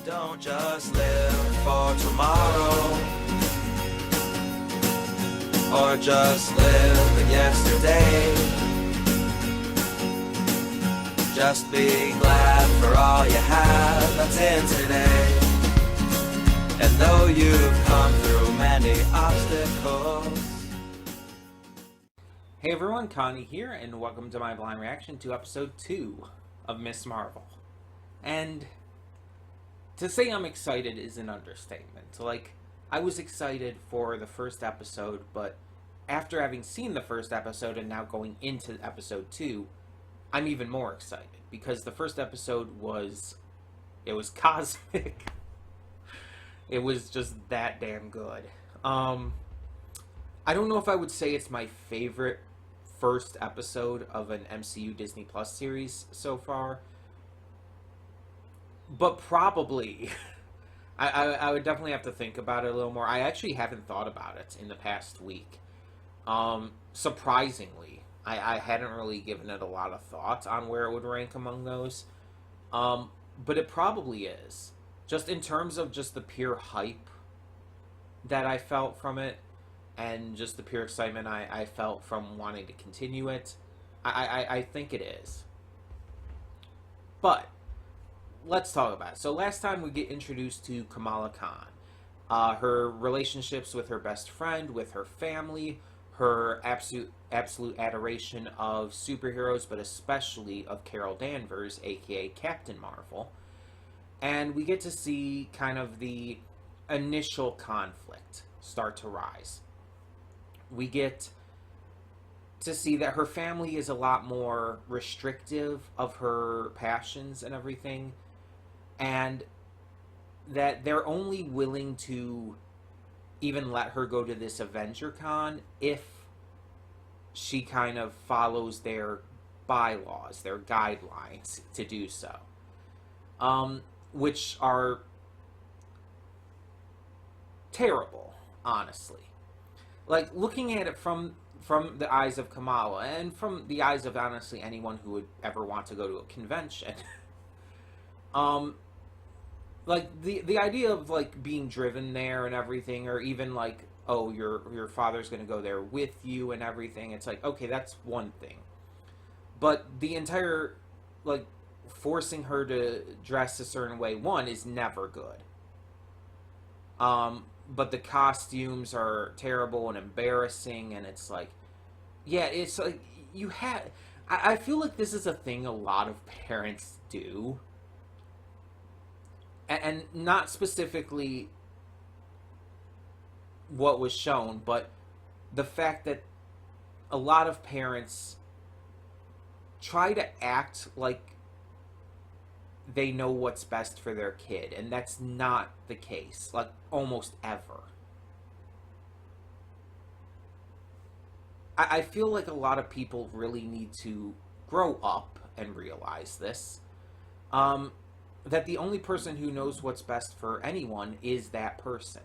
Don't just live for tomorrow, or just live in yesterday. Just be glad for all you have that's in today. And though you've come through many obstacles. Hey everyone, Connie here, and welcome to my blind reaction to episode 2 of Miss Marvel. And to say I'm excited is an understatement. Like, I was excited for the first episode, but after having seen the first episode and now going into episode 2, I'm even more excited. Because the first episode was cosmic. It was just that damn good. I don't know if I would say it's my favorite first episode of an MCU Disney Plus series so far, but probably I would definitely have to think about it a little more. I actually haven't thought about it in the past week. Surprisingly, I hadn't really given it a lot of thought on where it would rank among those, but it probably is, just in terms of just the pure hype that I felt from it, and just the pure excitement I felt from wanting to continue it. I think it is. But let's talk about it. So last time we get introduced to Kamala Khan, her relationships with her best friend, with her family, her absolute adoration of superheroes, but especially of Carol Danvers, aka Captain Marvel. And we get to see kind of the initial conflict start to rise. We get to see that her family is a lot more restrictive of her passions and everything, and that they're only willing to even let her go to this Avenger Con if she kind of follows their bylaws, their guidelines to do so, which are terrible, honestly. Like, looking at it from the eyes of Kamala, and from the eyes of, honestly, anyone who would ever want to go to a convention, like, the idea of, like, being driven there and everything, or even, like, oh, your father's gonna go there with you and everything, it's like, okay, that's one thing. But the entire, like, forcing her to dress a certain way, one, is never good. But the costumes are terrible and embarrassing, and it's like, yeah, it's like, I feel like this is a thing a lot of parents do, and not specifically what was shown, but the fact that a lot of parents try to act like they know what's best for their kid, and that's not the case, like, almost ever. I feel like a lot of people really need to grow up and realize this, that the only person who knows what's best for anyone is that person.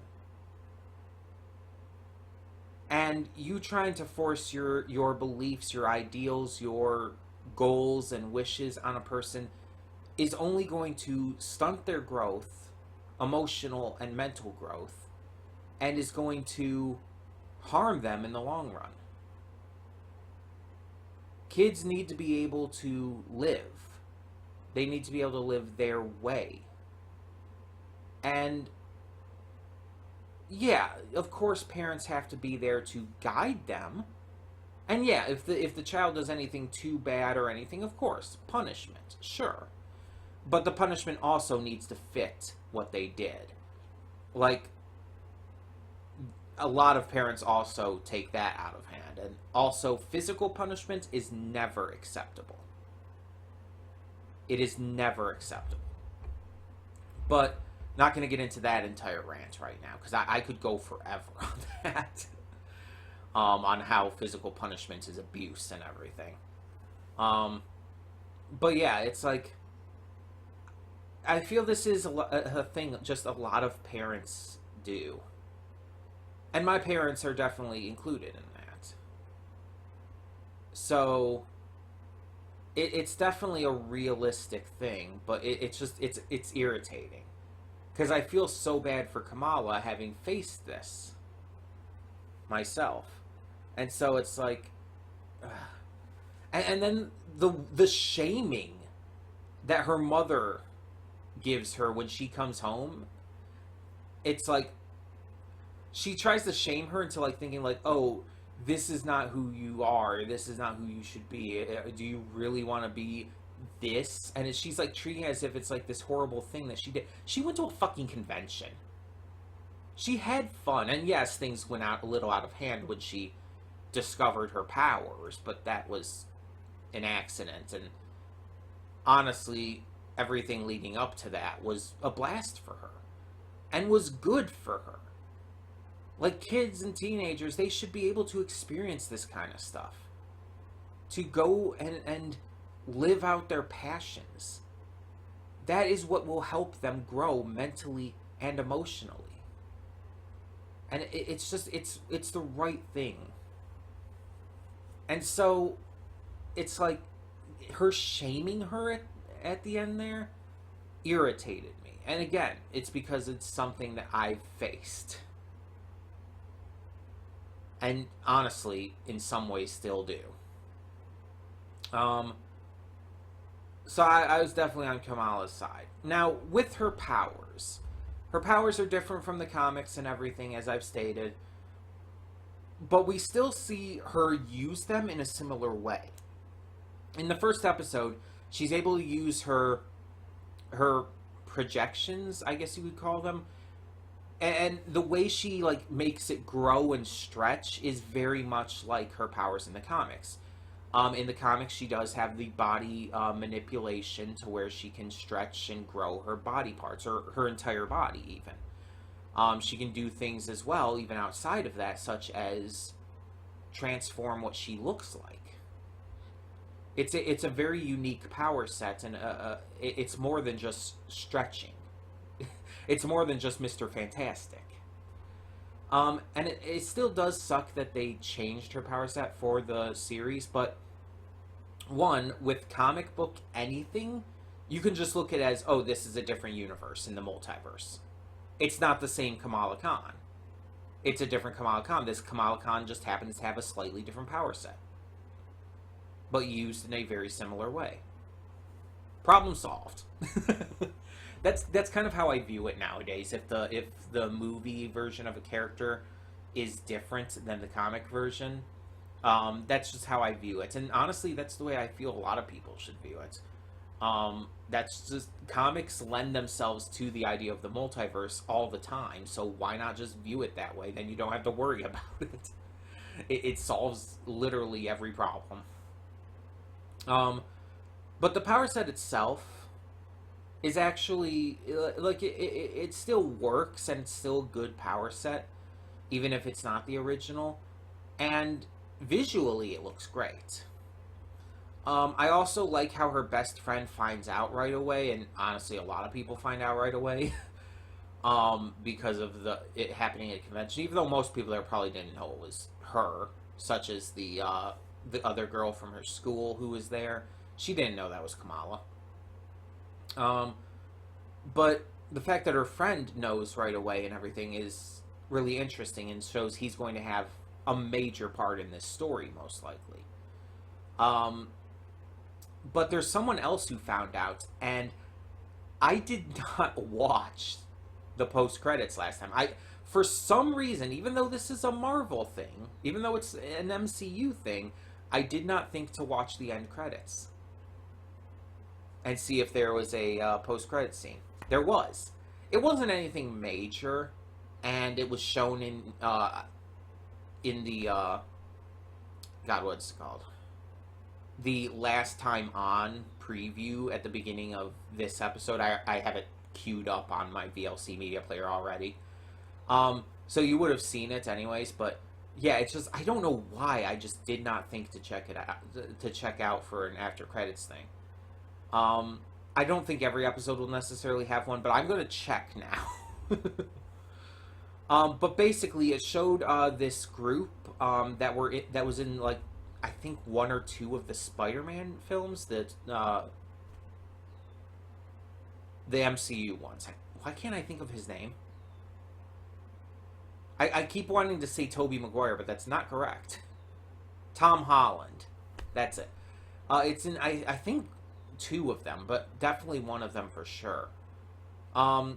And you trying to force your beliefs, your ideals, your goals and wishes on a person is only going to stunt their growth, emotional and mental growth, and is going to harm them in the long run. Kids need to be able to live. They need to be able to live their way. And yeah, of course parents have to be there to guide them. And yeah, if the child does anything too bad or anything, of course, punishment, sure. But the punishment also needs to fit what they did. Like, a lot of parents also take that out of hand. And also, physical punishment is never acceptable. It is never acceptable. But, not going to get into that entire rant right now, because I could go forever on that. On how physical punishment is abuse and everything. But yeah, it's like, I feel this is a thing just a lot of parents do. And my parents are definitely included in that. So it's definitely a realistic thing, but it's irritating. because I feel so bad for Kamala having faced this myself. And so it's like, and then the shaming that her mother gives her when she comes home, it's like she tries to shame her into like thinking like, oh, this is not who you are, this is not who you should be, do you really want to be this? And she's like treating it as if it's like this horrible thing that she did. She went to a fucking convention, she had fun, and yes, things went out a little out of hand when she discovered her powers, but that was an accident. And honestly, everything leading up to that was a blast for her and was good for her. Like, kids and teenagers, they should be able to experience this kind of stuff, to go and live out their passions. That is what will help them grow mentally and emotionally. And it's just, it's the right thing. And so it's like her shaming her at the end there irritated me. And again, it's because it's something that I've faced. And honestly, in some ways still do. So I was definitely on Kamala's side. Now, with her powers are different from the comics and everything, as I've stated. But we still see her use them in a similar way. In the first episode, she's able to use her projections, I guess you would call them. And the way she like makes it grow and stretch is very much like her powers in the comics. In the comics, she does have the body manipulation to where she can stretch and grow her body parts, or her entire body even. She can do things as well, even outside of that, such as transform what she looks like. It's a very unique power set, and it's more than just stretching. It's more than just Mr. Fantastic. And it still does suck that they changed her power set for the series, but one, with comic book anything, you can just look at it as, oh, this is a different universe in the multiverse. It's not the same Kamala Khan. It's a different Kamala Khan. This Kamala Khan just happens to have a slightly different power set, but used in a very similar way. Problem solved. That's kind of how I view it nowadays. If the movie version of a character is different than the comic version, that's just how I view it. And honestly, that's the way I feel a lot of people should view it. That's just, comics lend themselves to the idea of the multiverse all the time, so why not just view it that way? Then you don't have to worry about it. It solves literally every problem. But the power set itself is actually, like, it still works, and it's still a good power set, even if it's not the original. And visually, it looks great. I also like how her best friend finds out right away, and honestly, a lot of people find out right away, because of it happening at a convention. Even though most people there probably didn't know it was her, such as the other girl from her school who was there. She didn't know that was Kamala. But the fact that her friend knows right away and everything is really interesting, and shows he's going to have a major part in this story, most likely. But there's someone else who found out, and I did not watch the post-credits last time. For some reason, even though this is a Marvel thing, even though it's an MCU thing, I did not think to watch the end credits and see if there was a post-credit scene. There was. It wasn't anything major, and it was shown in the God, what's it called? The Last Time On preview at the beginning of this episode. I have it queued up on my VLC media player already. So you would have seen it anyways, but yeah, it's just, I don't know why I just did not think to check out for an after credits thing. I don't think every episode will necessarily have one, but I'm going to check now. But basically, it showed this group that was in, like, I think 1 or 2 of the Spider-Man films, that the MCU ones. why can't I think of his name? I keep wanting to say Tobey Maguire, but that's not correct. Tom Holland. That's it. It's in, I think, 2 of them, but definitely one of them for sure. I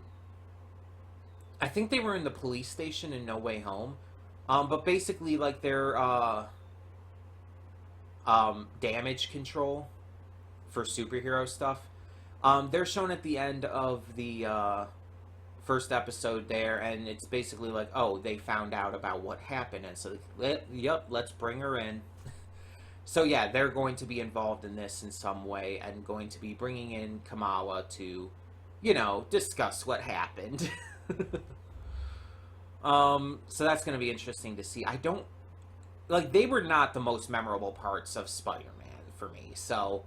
think they were in the police station in No Way Home. But basically, like, their damage control for superhero stuff. They're shown at the end of the first episode there, and it's basically like, oh, they found out about what happened, and so, yep, let's bring her in. So yeah, they're going to be involved in this in some way, and going to be bringing in Kamala to, discuss what happened. So that's going to be interesting to see. I don't, like, they were not the most memorable parts of Spider-Man for me, so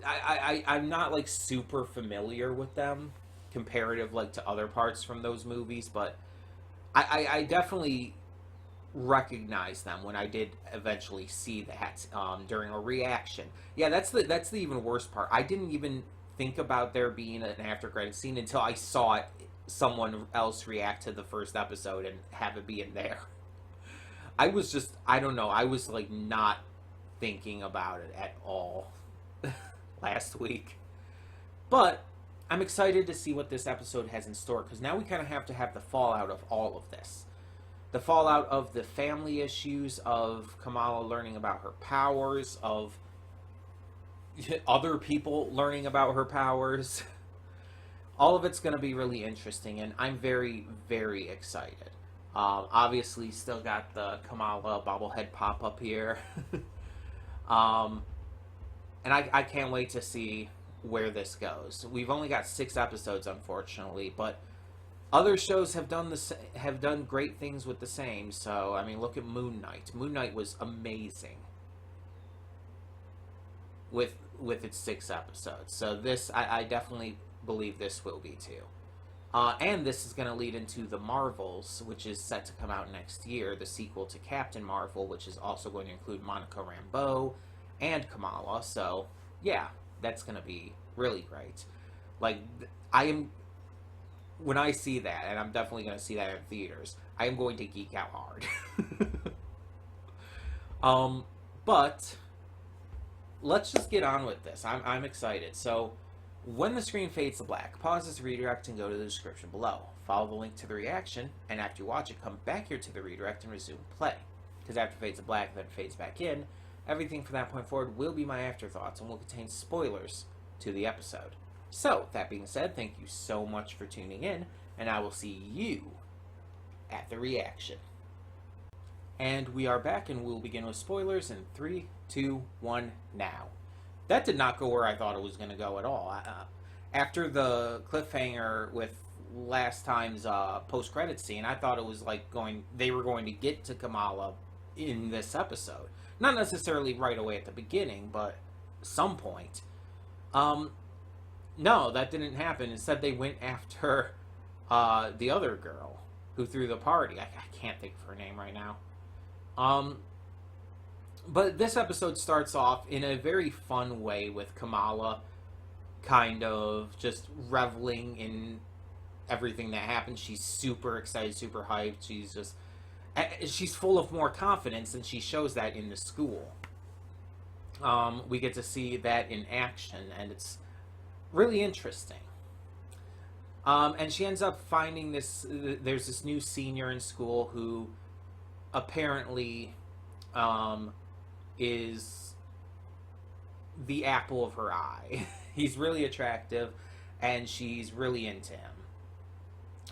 I'm not, like, super familiar with them comparative, like, to other parts from those movies, but I definitely recognize them when I did eventually see that during a reaction. Yeah, that's the even worse part. I didn't even think about there being an after credit scene until I saw someone else react to the first episode and have it be in there. I was just, I don't know, I was like not thinking about it at all last week. But I'm excited to see what this episode has in store, because now we kind of have to have the fallout of all of this. The fallout of the family issues, of Kamala learning about her powers, of other people learning about her powers. All of it's going to be really interesting, and I'm very, very excited. Obviously, still got the Kamala bobblehead pop-up here. And I can't wait to see where this goes. We've only got 6 episodes, unfortunately, but other shows have done great things with the same. So, I mean, look at Moon Knight. Moon Knight was amazing with its 6 episodes. So this, I definitely believe this will be too. And this is going to lead into The Marvels, which is set to come out next year, the sequel to Captain Marvel, which is also going to include Monica Rambeau and Kamala. So, yeah, that's going to be really great. Like, when I see that, and I'm definitely going to see that in theaters, I am going to geek out hard. But let's just get on with this. I'm excited. So, when the screen fades to black, pause this redirect and go to the description below. Follow the link to the reaction, and after you watch it, come back here to the redirect and resume play. Because after it fades to black, then fades back in, everything from that point forward will be my afterthoughts and will contain spoilers to the episode. So, that being said, thank you so much for tuning in, and I will see you at the reaction. And we are back, and we'll begin with spoilers in 3, 2, 1, now. That did not go where I thought it was going to go at all. After the cliffhanger with last time's post-credit scene, I thought it was like they were going to get to Kamala in this episode. Not necessarily right away at the beginning, but some point. No, that didn't happen. Instead, they went after the other girl who threw the party. I can't think of her name right now. But this episode starts off in a very fun way with Kamala kind of just reveling in everything that happened. She's super excited, super hyped. She's full of more confidence, and she shows that in the school. We get to see that in action, and it's really interesting. And she ends up finding there's this new senior in school who apparently is the apple of her eye. He's really attractive, and she's really into him.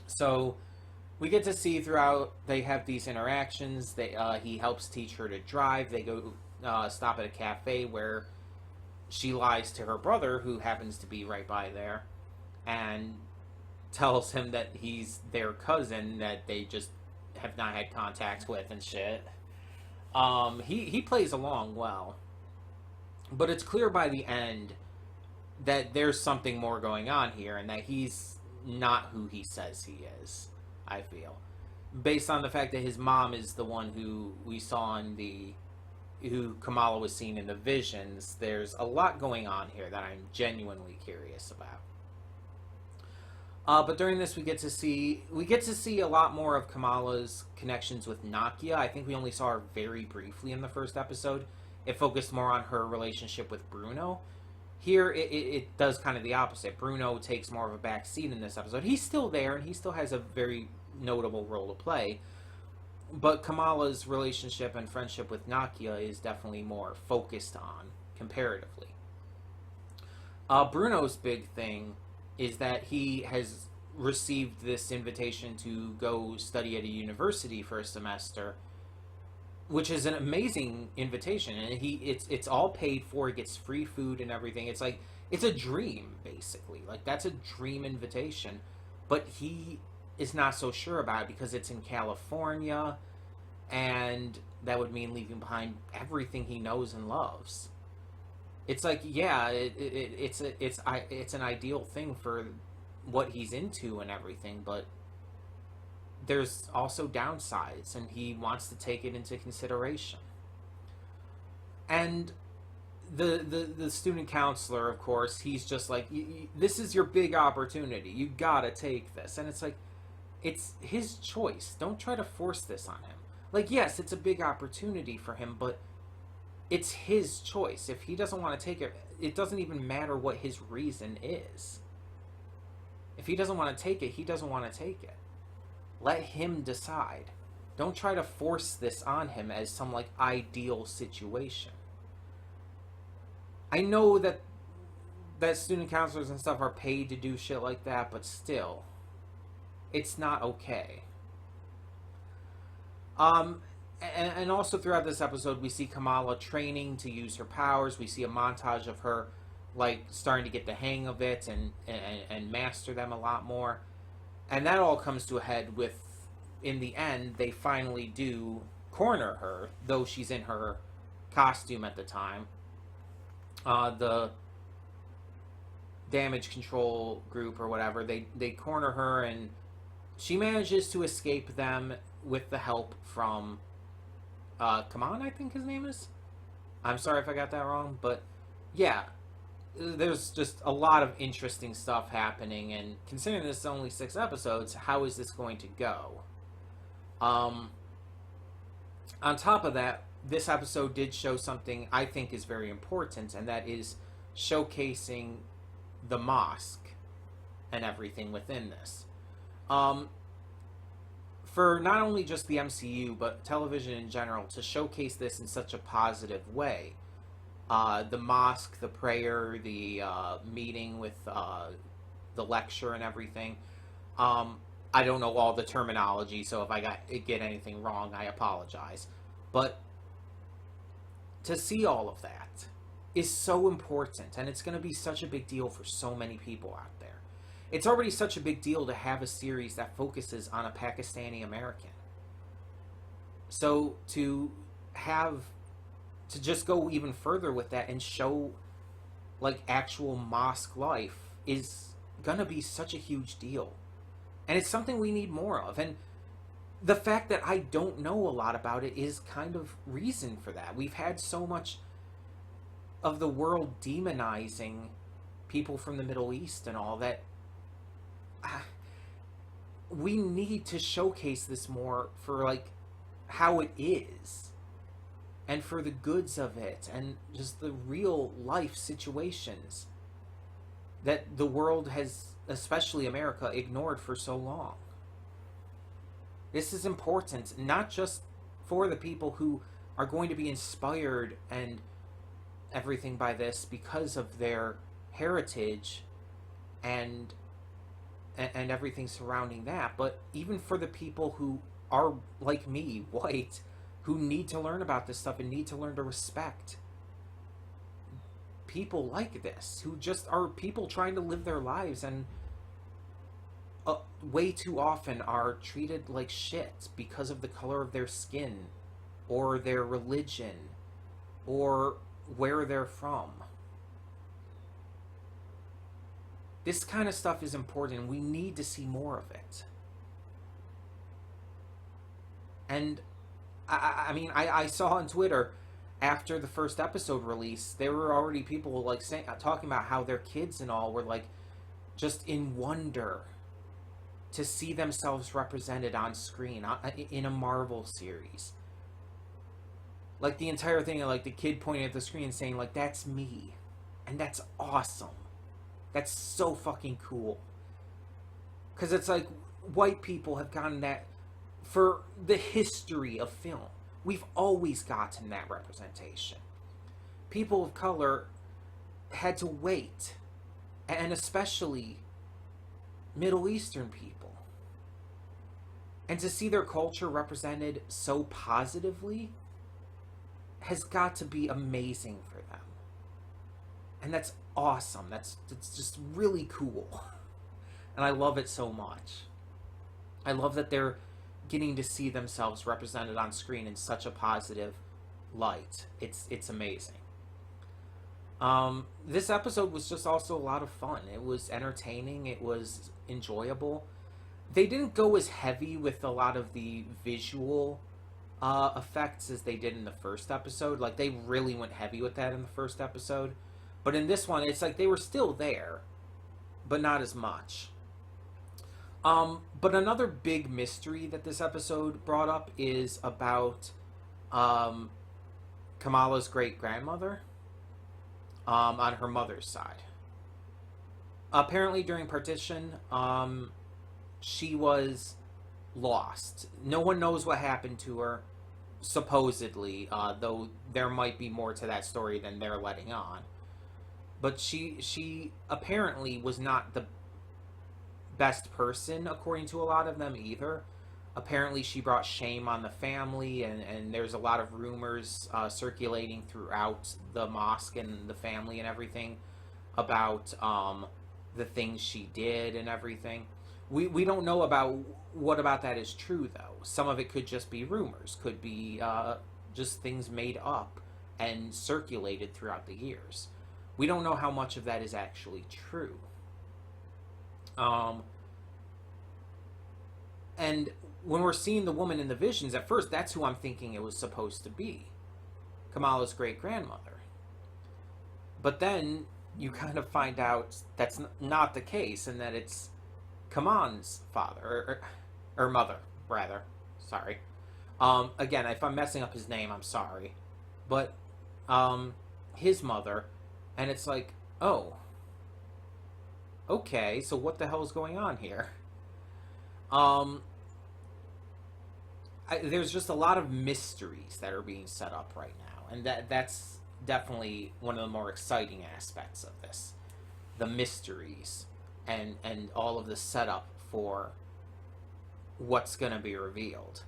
So we get to see throughout, they have these interactions. He helps teach her to drive. They go stop at a cafe where she lies to her brother, who happens to be right by there, and tells him that he's their cousin that they just have not had contact with and shit. He plays along well, but it's clear by the end that there's something more going on here, and that he's not who he says he is, I feel. Based on the fact that his mom is the one who we saw who Kamala was seeing in the visions, there's a lot going on here that I'm genuinely curious about. But during this, we get to see a lot more of Kamala's connections with Nakia. I think we only saw her very briefly in the first episode. It focused more on her relationship with Bruno. Here, it does kind of the opposite. Bruno takes more of a back seat in this episode. He's still there, and he still has a very notable role to play. But Kamala's relationship and friendship with Nakia is definitely more focused on, comparatively. Bruno's big thing is that he has received this invitation to go study at a university for a semester, which is an amazing invitation, and it's all paid for. He gets free food and everything. It's like, it's a dream, basically. Like, that's a dream invitation, but he is not so sure about it because it's in California, and that would mean leaving behind everything he knows and loves. It's like, yeah, it's an ideal thing for what he's into and everything, but there's also downsides, and he wants to take it into consideration. And the student counselor, of course, he's just like, this is your big opportunity. You gotta take this. And it's like, it's his choice. Don't try to force this on him. Like, yes, it's a big opportunity for him, but it's his choice. If he doesn't want to take it, it doesn't even matter what his reason is. If he doesn't want to take it, he doesn't want to take it. Let him decide. Don't try to force this on him as some, like, ideal situation. I know that student counselors and stuff are paid to do shit like that, but still, it's not okay. And also throughout this episode, we see Kamala training to use her powers. We see a montage of her, like, starting to get the hang of it and master them a lot more. And that all comes to a head with, in the end, they finally do corner her, though she's in her costume at the time. The damage control group or whatever, they corner her, and she manages to escape them with the help from Kaman, I think his name is. I'm sorry if I got that wrong, but yeah, there's just a lot of interesting stuff happening, and considering this is only 6 episodes, how is this going to go? On top of that, this episode did show something I think is very important, and that is showcasing the mosque and everything within this. For not only just the MCU, but television in general, to showcase this in such a positive way. The mosque, the prayer, the meeting with the lecture and everything. I don't know all the terminology, so if I get anything wrong, I apologize. But to see all of that is so important, and it's going to be such a big deal for so many people out there. It's already such a big deal to have a series that focuses on a Pakistani American. So to just go even further with that and show, like, actual mosque life is gonna be such a huge deal. And it's something we need more of. And the fact that I don't know a lot about it is kind of reason for that. We've had so much of the world demonizing people from the Middle East and all that. We need to showcase this more for, like, how it is, and for the goods of it, and just the real life situations that the world has, especially America, ignored for so long. This is important, not just for the people who are going to be inspired and everything by this because of their heritage and everything surrounding that, but even for the people who are, like me, white, who need to learn about this stuff and need to learn to respect people like this, who just are people trying to live their lives and way too often are treated like shit because of the color of their skin or their religion or where they're from. This kind of stuff is important. We need to see more of it. And I mean, I saw on Twitter after the first episode release, there were already people, like, talking about how their kids and all were, like, just in wonder to see themselves represented on screen in a Marvel series. Like, the entire thing of, like, the kid pointing at the screen saying, like, that's me. And that's awesome. That's so fucking cool. Because it's like, white people have gotten that for the history of film. We've always gotten that representation. People of color had to wait. And especially Middle Eastern people. And to see their culture represented so positively has got to be amazing for them. And that's awesome. That's just really cool. And I love it so much. I love that they're getting to see themselves represented on screen in such a positive light. It's amazing. This episode was just also a lot of fun. It was entertaining. It was enjoyable. They didn't go as heavy with a lot of the visual effects as they did in the first episode. Like, they really went heavy with that in the first episode. But in this one, it's like they were still there, but not as much. But another big mystery that this episode brought up is about Kamala's great-grandmother on her mother's side. Apparently, during partition, she was lost. No one knows what happened to her, supposedly, though there might be more to that story than they're letting on. But she apparently was not the best person, according to a lot of them, either. Apparently she brought shame on the family, and there's a lot of rumors circulating throughout the mosque and the family and everything about the things she did and everything. We don't know about what about that is true, though. Some of it could just be rumors, could be just things made up and circulated throughout the years. We don't know how much of that is actually true. And when we're seeing the woman in the visions, at first, that's who I'm thinking it was supposed to be. Kamala's great-grandmother. But then you kind of find out that's not the case, and that it's Kaman's father, or mother, rather. Sorry. Again, if I'm messing up his name, I'm sorry. But, his mother, and it's like, oh, okay, so what the hell is going on here? There's just a lot of mysteries that are being set up right now, and that's definitely one of the more exciting aspects of this. The mysteries and all of the setup for what's going to be revealed.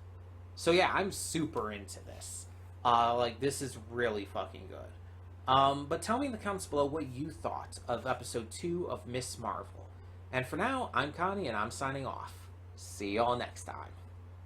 So yeah, I'm super into this. Like, this is really fucking good. But tell me in the comments below what you thought of episode 2 of Miss Marvel. And for now, I'm Connie, and I'm signing off. See y'all next time.